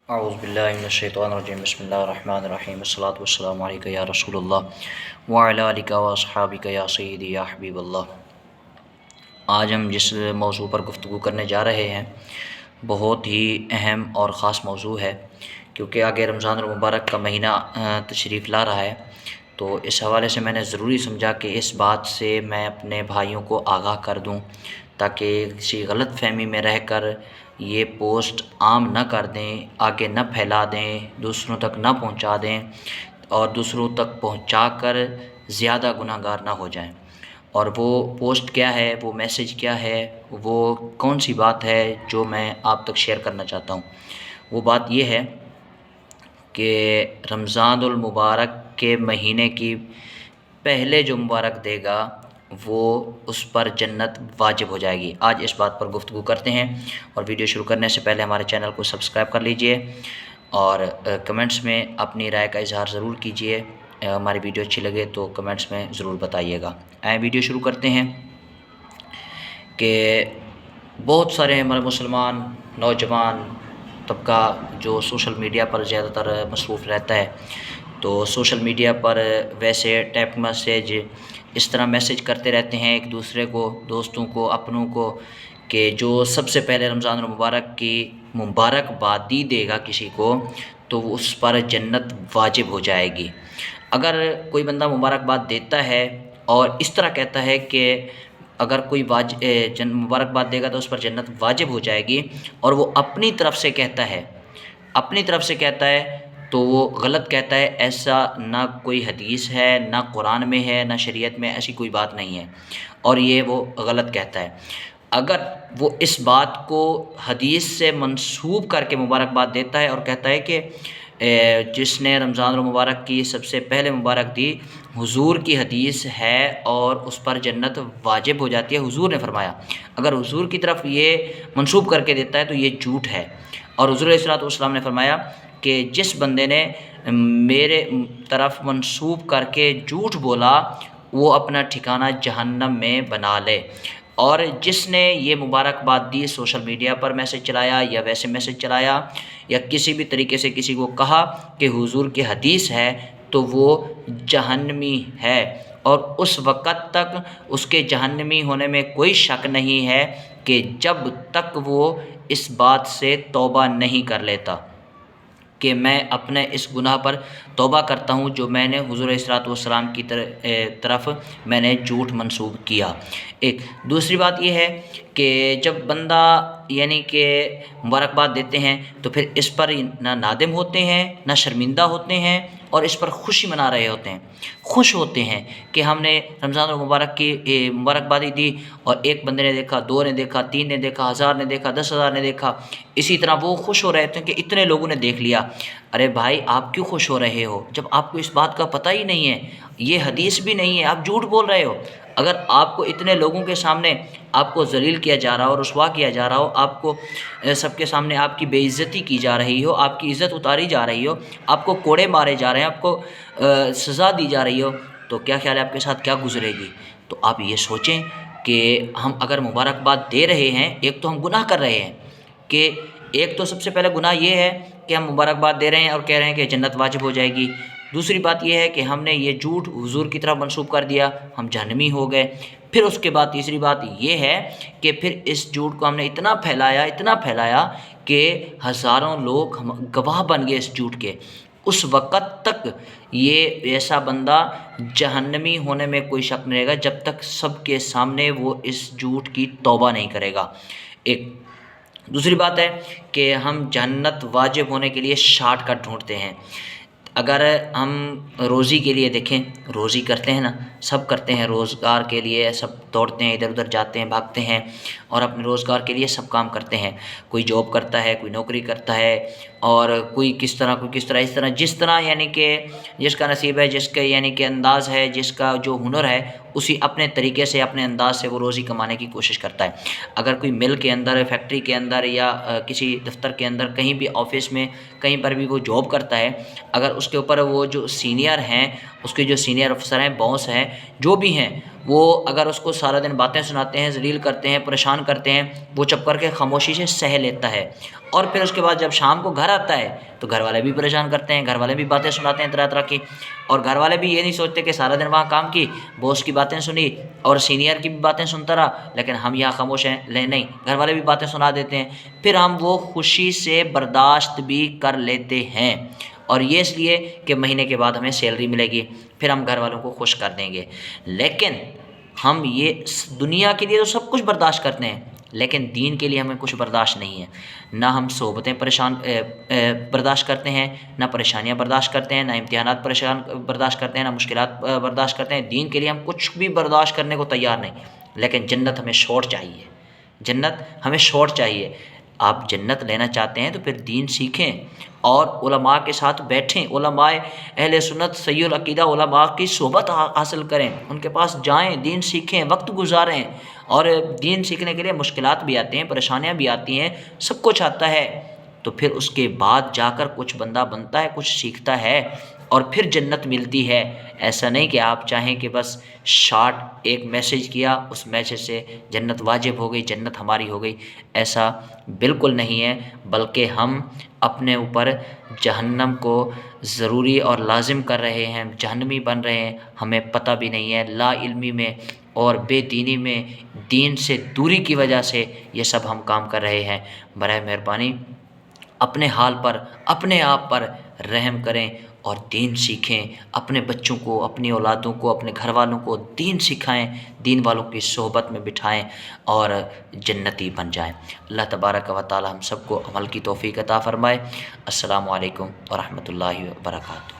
اعوذ باللہ من الشیطان الرجیم بسم اللہ الرحمن الرحیم الصلاۃ والسلام علیکہ یا رسول اللہ وعلی آلک و اصحابک یا سیدی یا حبیب اللہ۔ آج ہم جس موضوع پر گفتگو کرنے جا رہے ہیں بہت ہی اہم اور خاص موضوع ہے، کیونکہ آگے رمضان المبارک کا مہینہ تشریف لا رہا ہے، تو اس حوالے سے میں نے ضروری سمجھا کہ اس بات سے میں اپنے بھائیوں کو آگاہ کر دوں تاکہ کسی غلط فہمی میں رہ کر یہ پوسٹ عام نہ کر دیں، آگے نہ پھیلا دیں، دوسروں تک نہ پہنچا دیں اور دوسروں تک پہنچا کر زیادہ گناہ گار نہ ہو جائیں۔ اور وہ پوسٹ کیا ہے، وہ میسیج کیا ہے، وہ کون سی بات ہے جو میں آپ تک شیئر کرنا چاہتا ہوں؟ وہ بات یہ ہے کہ رمضان المبارک کے مہینے کی پہلے جو مبارک دے گا وہ اس پر جنت واجب ہو جائے گی۔ آج اس بات پر گفتگو کرتے ہیں، اور ویڈیو شروع کرنے سے پہلے ہمارے چینل کو سبسکرائب کر لیجئے اور کمنٹس میں اپنی رائے کا اظہار ضرور کیجئے۔ ہماری ویڈیو اچھی لگے تو کمنٹس میں ضرور بتائیے گا۔ ویڈیو شروع کرتے ہیں کہ بہت سارے ہمارے مسلمان نوجوان طبقہ جو سوشل میڈیا پر زیادہ تر مصروف رہتا ہے، تو سوشل میڈیا پر ویسے ٹیپ میسیج اس طرح میسیج کرتے رہتے ہیں ایک دوسرے کو، دوستوں کو، اپنوں کو، کہ جو سب سے پہلے رمضان المبارک کی مبارکبادی دے گا کسی کو تو اس پر جنت واجب ہو جائے گی۔ اگر کوئی بندہ مبارکباد دیتا ہے اور اس طرح کہتا ہے کہ اگر کوئی مبارکباد دے گا تو اس پر جنت واجب ہو جائے گی، اور وہ اپنی طرف سے کہتا ہے تو وہ غلط کہتا ہے۔ ایسا نہ کوئی حدیث ہے، نہ قرآن میں ہے، نہ شریعت میں، ایسی کوئی بات نہیں ہے، اور یہ وہ غلط کہتا ہے۔ اگر وہ اس بات کو حدیث سے منسوب کر کے مبارکباد دیتا ہے اور کہتا ہے کہ جس نے رمضان المبارک کی سب سے پہلے مبارک دی، حضور کی حدیث ہے اور اس پر جنت واجب ہو جاتی ہے، حضور نے فرمایا، اگر حضور کی طرف یہ منسوب کر کے دیتا ہے تو یہ جھوٹ ہے۔ اور حضور علیہ الصلوۃ والسلام نے فرمایا کہ جس بندے نے میرے طرف منسوب کر کے جھوٹ بولا وہ اپنا ٹھکانہ جہنم میں بنا لے۔ اور جس نے یہ مبارکباد دی، سوشل میڈیا پر میسیج چلایا یا ویسے میسیج چلایا یا کسی بھی طریقے سے کسی کو کہا کہ حضور کی حدیث ہے، تو وہ جہنمی ہے، اور اس وقت تک اس کے جہنمی ہونے میں کوئی شک نہیں ہے کہ جب تک وہ اس بات سے توبہ نہیں کر لیتا کہ میں اپنے اس گناہ پر توبہ کرتا ہوں جو میں نے حضور علیہ الصلوۃ والسلام کی طرف میں نے جھوٹ منسوب کیا۔ ایک دوسری بات یہ ہے کہ جب بندہ یعنی کہ مبارکباد دیتے ہیں تو پھر اس پر نہ نادم ہوتے ہیں، نہ شرمندہ ہوتے ہیں، اور اس پر خوشی منا رہے ہوتے ہیں، خوش ہوتے ہیں کہ ہم نے رمضان المبارک کی مبارکبادی دی، اور ایک بندے نے دیکھا، دو نے دیکھا، تین نے دیکھا، 1000 نے دیکھا، 10,000 نے دیکھا، اسی طرح وہ خوش ہو رہے تھے کہ اتنے لوگوں نے دیکھ لیا۔ ارے بھائی، آپ کیوں خوش ہو رہے ہو جب آپ کو اس بات کا پتہ ہی نہیں ہے، یہ حدیث بھی نہیں ہے، آپ جھوٹ بول رہے ہو۔ اگر آپ کو اتنے لوگوں کے سامنے آپ کو ذلیل کیا جا رہا ہو، رسوا کیا جا رہا ہو، آپ کو سب کے سامنے آپ کی بے عزتی کی جا رہی ہو، آپ کی عزت اتاری جا رہی ہو، آپ کو کوڑے مارے جا رہے ہیں، آپ کو سزا دی جا رہی ہو، تو کیا خیال ہے آپ کے ساتھ کیا گزرے گی؟ تو آپ یہ سوچیں کہ ہم اگر مبارکباد دے رہے ہیں، ایک تو ہم گناہ کر رہے ہیں، کہ ایک تو سب سے پہلے گناہ یہ ہے کہ ہم مبارکباد دے رہے ہیں اور کہہ رہے ہیں کہ جنت واجب ہو جائے گی۔ دوسری بات یہ ہے کہ ہم نے یہ جھوٹ حضور کی طرف منسوب کر دیا، ہم جہنمی ہو گئے۔ پھر اس کے بعد تیسری بات یہ ہے کہ پھر اس جھوٹ کو ہم نے اتنا پھیلایا کہ ہزاروں لوگ گواہ بن گئے اس جھوٹ کے۔ اس وقت تک یہ ایسا بندہ جہنمی ہونے میں کوئی شک نہیں رہے گا جب تک سب کے سامنے وہ اس جھوٹ کی توبہ نہیں کرے گا۔ ایک دوسری بات ہے کہ ہم جنت واجب ہونے کے لیے شارٹ کٹ ڈھونڈتے ہیں۔ اگر ہم روزی کے لیے دیکھیں، روزی کرتے ہیں نا، سب کرتے ہیں، روزگار کے لیے سب دوڑتے ہیں، ادھر ادھر جاتے ہیں، بھاگتے ہیں، اور اپنے روزگار کے لیے سب کام کرتے ہیں۔ کوئی جاب کرتا ہے، کوئی نوکری کرتا ہے، اور کوئی کس طرح جس طرح یعنی کہ جس کا نصیب ہے، جس کا یعنی کہ انداز ہے، جس کا جو ہنر ہے، اسی اپنے طریقے سے، اپنے انداز سے وہ روزی کمانے کی کوشش کرتا ہے۔ اگر کوئی مل کے اندر، فیکٹری کے اندر، یا کسی دفتر کے اندر، کہیں بھی آفس میں، کہیں پر بھی وہ جاب کرتا ہے، اگر اس کے اوپر وہ جو سینئر ہیں، اس کے جو سینئر افسر ہیں، باس ہیں، جو بھی ہیں، وہ اگر اس کو سارا دن باتیں سناتے ہیں، ذلیل کرتے ہیں، پریشان کرتے ہیں، وہ چپ کر کے خاموشی سے سہ لیتا ہے، اور پھر اس کے بعد جب شام کو گھر آتا ہے تو گھر والے بھی پریشان کرتے ہیں، گھر والے بھی باتیں سناتے ہیں طرح طرح کی، اور گھر والے بھی یہ نہیں سوچتے کہ سارا دن وہاں کام کی، باس کی باتیں سنی اور سینئر کی بھی باتیں سنتا رہا، لیکن ہم یہاں خاموش ہیں، نہیں، گھر والے بھی باتیں سنا دیتے ہیں، پھر ہم وہ خوشی سے برداشت بھی کر لیتے ہیں، اور یہ اس لیے کہ مہینے کے بعد ہمیں سیلری ملے گی، پھر ہم گھر والوں کو خوش کر دیں گے۔ لیکن ہم یہ دنیا کے لیے تو سب کچھ برداشت کرتے ہیں، لیکن دین کے لیے ہمیں کچھ برداشت نہیں ہے، نہ ہم صحبتیں برداشت کرتے ہیں، نہ پریشانیاں برداشت کرتے ہیں، نہ امتحانات برداشت کرتے ہیں، نہ مشکلات برداشت کرتے ہیں، دین کے لیے ہم کچھ بھی برداشت کرنے کو تیار نہیں، لیکن جنت ہمیں شوق چاہیے، جنت ہمیں شوق چاہیے۔ آپ جنت لینا چاہتے ہیں تو پھر دین سیکھیں اور علماء کے ساتھ بیٹھیں، علماء اہل سنت صحیح العقیدہ علماء کی صحبت حاصل کریں، ان کے پاس جائیں، دین سیکھیں، وقت گزاریں، اور دین سیکھنے کے لیے مشکلات بھی آتی ہیں، پریشانیاں بھی آتی ہیں، سب کچھ آتا ہے، تو پھر اس کے بعد جا کر کچھ بندہ بنتا ہے، کچھ سیکھتا ہے، اور پھر جنت ملتی ہے۔ ایسا نہیں کہ آپ چاہیں کہ بس شارٹ ایک میسج کیا، اس میسج سے جنت واجب ہو گئی، جنت ہماری ہو گئی، ایسا بالکل نہیں ہے، بلکہ ہم اپنے اوپر جہنم کو ضروری اور لازم کر رہے ہیں، جہنمی بن رہے ہیں، ہمیں پتہ بھی نہیں ہے، لا علمی میں اور بے دینی میں، دین سے دوری کی وجہ سے یہ سب ہم کام کر رہے ہیں۔ برائے مہربانی اپنے حال پر، اپنے آپ پر رحم کریں اور دین سیکھیں، اپنے بچوں کو، اپنی اولادوں کو، اپنے گھر والوں کو دین سکھائیں، دین والوں کی صحبت میں بٹھائیں اور جنتی بن جائیں۔ اللہ تبارک و تعالی ہم سب کو عمل کی توفیق عطا فرمائے۔ السلام علیکم ورحمۃ اللہ وبرکاتہ۔